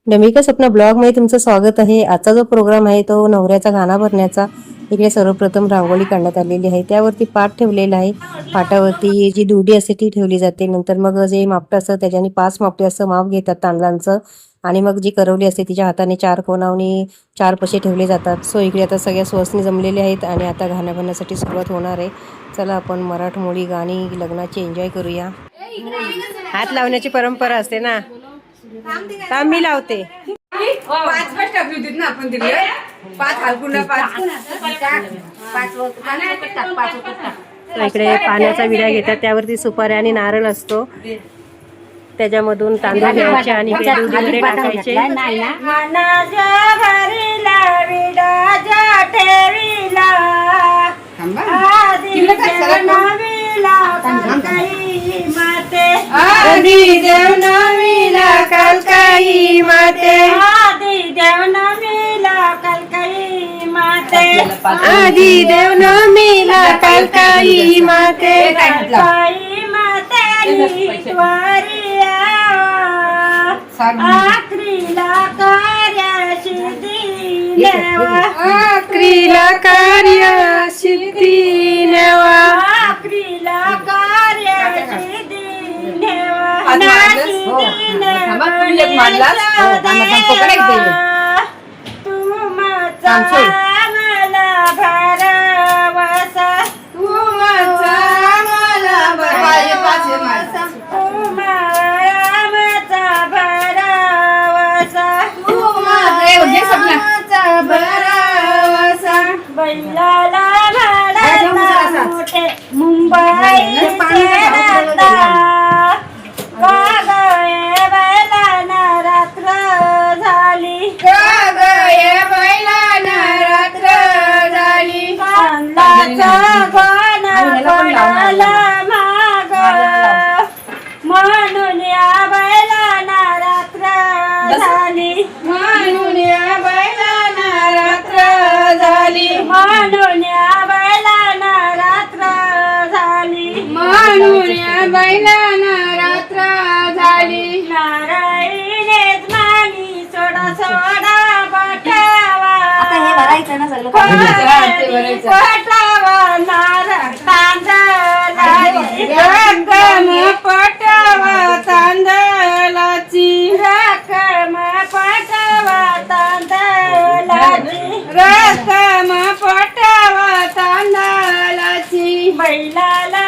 डमिका Sapna blog मध्ये तुमचं स्वागत आहे। आजचा जो प्रोग्राम आहे तो नवऱ्याचा गाणा भरण्याचा। इकडे सर्वप्रथम रांगोळी काढण्यात आलेली आहे, त्यावरती पाट ठेवलेला आहे। पाटावरती जी दुडी असते ती ठेवली जाते। नंतर मग जे मापटं असतं त्याच्याने 5 मापटे असं माप घेतात तांदळांचं, आणि मग जी करवली असते तिच्या हाताने 4 कोणावनी 4 पशे ठेवले जातात। सो इकडे आता सगळ्या सुवासिनी जमलेल्या आहेत आणि आता गाणं भरण्यासाठी सुरुवात होणार आहे। चला आपण मराठमोळी गाणी लग्नाची एन्जॉय करूया। हात लावण्याची परंपरा असते ना, थांब मी लावते। 5 टाकली होती ना आपण तिकडे 5 हलकुंडा 5 इकडे पाण्याचा विडा घेतात, त्यावरती सुपाऱ्या आणि नारळ असतो, त्याच्यामधून तांदूळ घ्यायचे आणि दूधमध्ये टाकायचे। आदि देव नवीला कलकाई माते, आदि देव नवीला कलकाई माते, आदि देव नमीला कलकाई माते, कलकाई माते त्वरिया आखरीला कार्याशी दिनेवा, आखरीला कार्य सिद्धी नेवा, आखरीला कार्याशी दिनेवा, तुमचा मला भरवसा, तुमचा मला भरवसा, तुमचा भरवसा, तुमचा भरवसा, बैलाला भाडा मोठे मुंबई रात्र झाली, कोणाला माग म्हणून या बैलांना रात्र झाली, म्हणून या बैलांना रात्र झाली, म्हणून या बैलांना रात्र झाली, म्हणून या बैलांना रात्र झाली। नारायणेच मानी सोडा सोडा बटावा, पटावा नारळ तांदळाची, रक्कम पटावा तांदळाची, रक्कम पटावा तांदळाची, रक्कम पटावा तांदळाची, बैलाला